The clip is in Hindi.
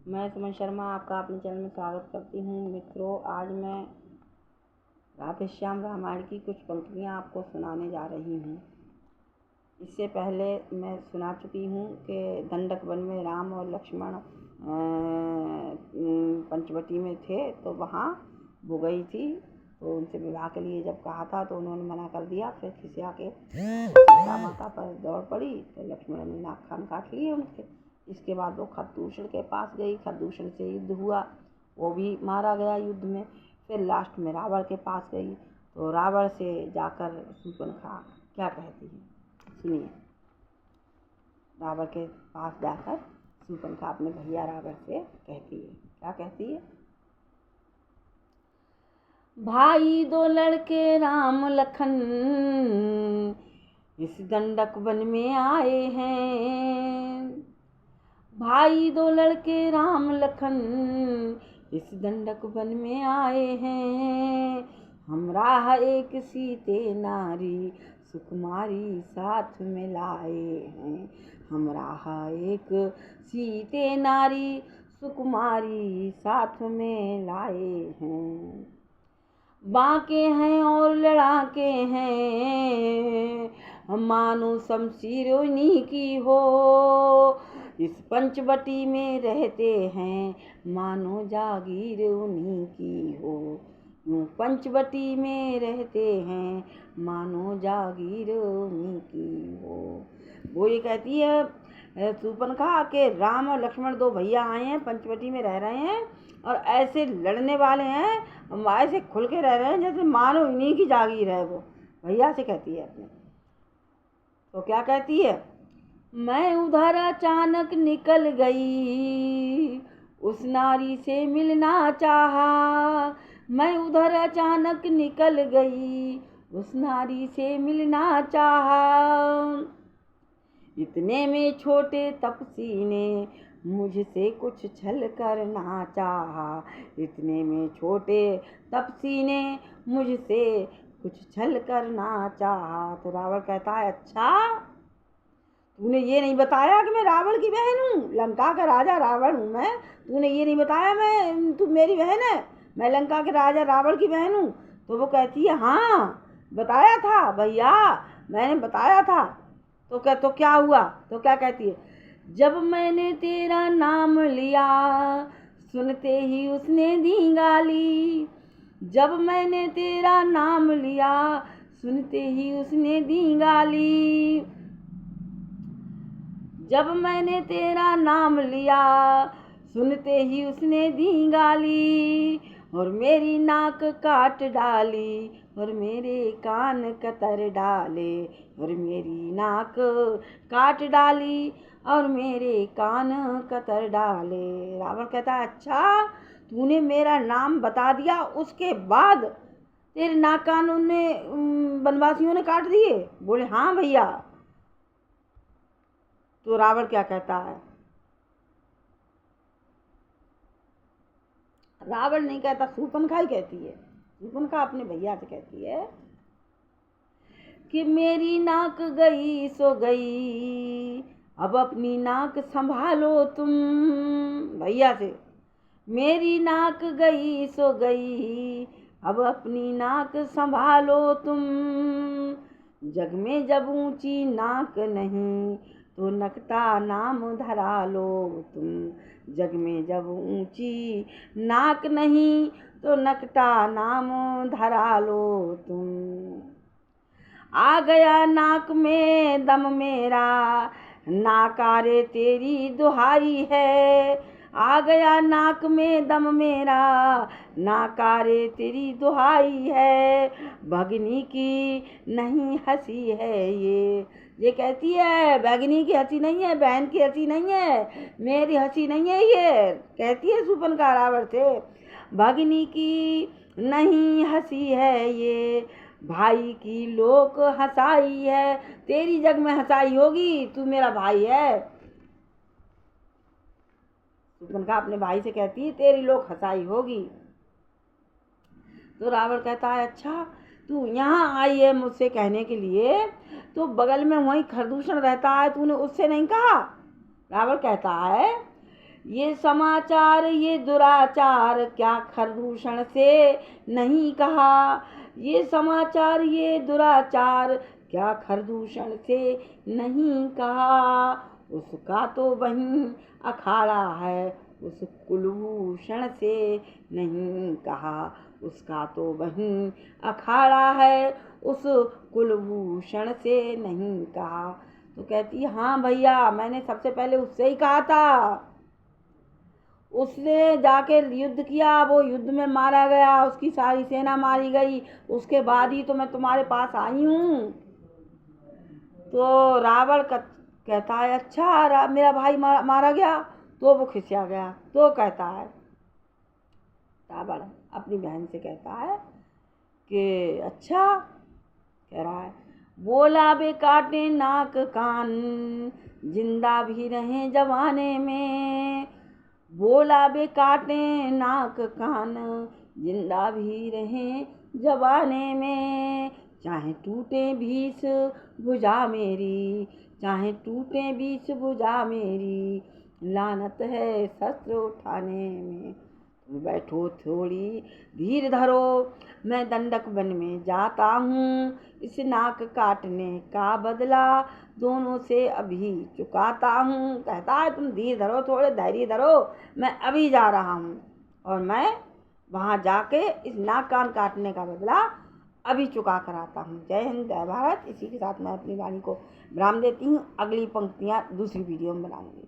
मैं सुमन शर्मा आपका अपने चैनल में स्वागत करती हूँ। मित्रों, आज मैं राधेश्याम रामायण की कुछ पंक्तियाँ आपको सुनाने जा रही हूँ। इससे पहले मैं सुना चुकी हूँ कि दंडक वन में राम और लक्ष्मण पंचवटी में थे, तो वहाँ वो गई थी, तो उनसे विवाह के लिए जब कहा था तो उन्होंने मना कर दिया। फिर खिसिया के सीता माता पर दौड़ पड़ी, तो लक्ष्मण ने नाक कान काट लिए उनके। इसके बाद वो खरदूषण के पास गई, खरदूषण से युद्ध हुआ, वो भी मारा गया युद्ध में। फिर लास्ट में रावण के पास गई, तो रावण से जाकर शूर्पणखा क्या कहती है, सुनिए। रावण के पास जाकर शूर्पणखा अपने भैया रावण से कहती है, क्या कहती है। भाई दो लड़के राम लखन इस दंडक वन में आए हैं। भाई दो लड़के राम लखन इस दंडक वन में आए हैं। हमरा एक सीते नारी सुकुमारी साथ में लाए हैं। हमरा एक सीते नारी सुकुमारी साथ में लाए हैं। बांके हैं और लड़ाके हैं, मानो शमशीर उन्हीं की हो। इस पंचवटी में रहते हैं, मानो जागीर उन्हीं की हो। यूं पंचवटी में रहते हैं, मानो जागीर उन्हीं की हो। वो ये कहती है शूर्पणखा के राम और लक्ष्मण दो भैया आए हैं, पंचवटी में रह रहे हैं और ऐसे लड़ने वाले हैं, ऐसे खुल के रह रहे हैं जैसे मानो इन्हीं की जागीर है। वो भैया से कहती है अपने, तो क्या कहती है। मैं उधर अचानक निकल गई, उस नारी से मिलना चाहा। मैं उधर अचानक निकल गई, उस नारी से मिलना चाहा। इतने में छोटे तपसी ने मुझसे कुछ छल करना चाहा। इतने में छोटे तपसी ने मुझसे कुछ छल करना चाहा। तो रावण कहता है, अच्छा तूने ये नहीं बताया कि मैं रावण की बहन हूँ, लंका का राजा रावण हूँ मैं। तूने ये नहीं बताया तू मेरी बहन है, मैं लंका के राजा रावण की बहन हूँ। तो वो कहती है, हाँ बताया था भैया, मैंने बताया था। तो क्या हुआ, तो क्या कहती है। जब मैंने तेरा नाम लिया, सुनते ही उसने दी गाली। जब मैंने तेरा नाम लिया, सुनते ही उसने दी गाली। जब मैंने तेरा नाम लिया, सुनते ही उसने दी गाली। और मेरी नाक काट डाली, और मेरे कान कतर डाले। और मेरी नाक काट डाली, और मेरे कान कतर डाले। रावण कहता है, अच्छा तूने मेरा नाम बता दिया, उसके बाद तेरे नाक कान उनने वनवासियों ने काट दिए। बोले, हाँ भैया। तो रावण क्या कहता है, रावण नहीं कहता, शूर्पणखा ही कहती है। शूर्पणखा अपने भैया से कहती है कि मेरी नाक गई सो गई, अब अपनी नाक संभालो तुम। भैया से, मेरी नाक गई सो गई, अब अपनी नाक संभालो तुम। जग में जब ऊंची नाक नहीं, तो नकटा नाम धरा लो तुम। जग में जब ऊंची नाक नहीं, तो नकटा नाम धरा लो तुम। आ गया नाक में दम मेरा, नाकारे तेरी दुहाई है। आ गया नाक में दम मेरा, नाकारे तेरी दुहाई है। भगनी की नहीं हंसी है ये कहती है, भगनी की हंसी नहीं है, बहन की हंसी नहीं है, मेरी हंसी नहीं है ये कहती है शूर्पणखा रावण से। भगनी की नहीं हंसी है ये, भाई की लोक हंसाई है। तेरी जग में हंसाई होगी, तू मेरा भाई है। शूर्पणखा अपने भाई से कहती है, तेरी लोक हंसाई होगी। तो रावण कहता है, अच्छा तू यहाँ आई है मुझसे कहने के लिए, तो बगल में वहीं खरदूषण रहता है, तूने उससे नहीं कहा। रावण कहता है, ये समाचार ये दुराचार क्या खरदूषण से नहीं कहा। ये समाचार ये दुराचार क्या खरदूषण से नहीं कहा। उसका तो वहीं अखाड़ा है उस कुलभूषण से नहीं कहा। उसका तो वहीं अखाड़ा है उस कुलभूषण से नहीं कहा। तो कहती है हाँ भैया, मैंने सबसे पहले उससे ही कहा था। उसने जाके युद्ध किया, वो युद्ध में मारा गया, उसकी सारी सेना मारी गई, उसके बाद ही तो मैं तुम्हारे पास आई हूँ। तो रावण कहता है अच्छा मेरा भाई मारा गया। तो वो खिसिया गया। तो कहता है रावण अपनी बहन से कहता है कि अच्छा, कह रहा है बोला बे काटे नाक कान जिंदा भी रहे जवाने में। बोला बे काटे नाक कान जिंदा भी रहे जवाने में। चाहे टूटे बीस भुजा मेरी, चाहे टूटे बीस भुजा मेरी, लानत है शस्त्र उठाने में। तुम बैठो थोड़ी धीर धरो, मैं दंडक वन में जाता हूँ। इस नाक काटने का बदला दोनों से अभी चुकाता हूँ। कहता है तुम धीर धरो, थोड़े धैर्य धरो, मैं अभी जा रहा हूँ और मैं वहाँ जाके इस नाक कान काटने का बदला अभी चुका कर आता हूँ। जय हिंद जय भारत। इसी के साथ मैं अपनी वाणी को विराम देती हूँ। अगली पंक्तियाँ दूसरी वीडियो में बनाऊंगी।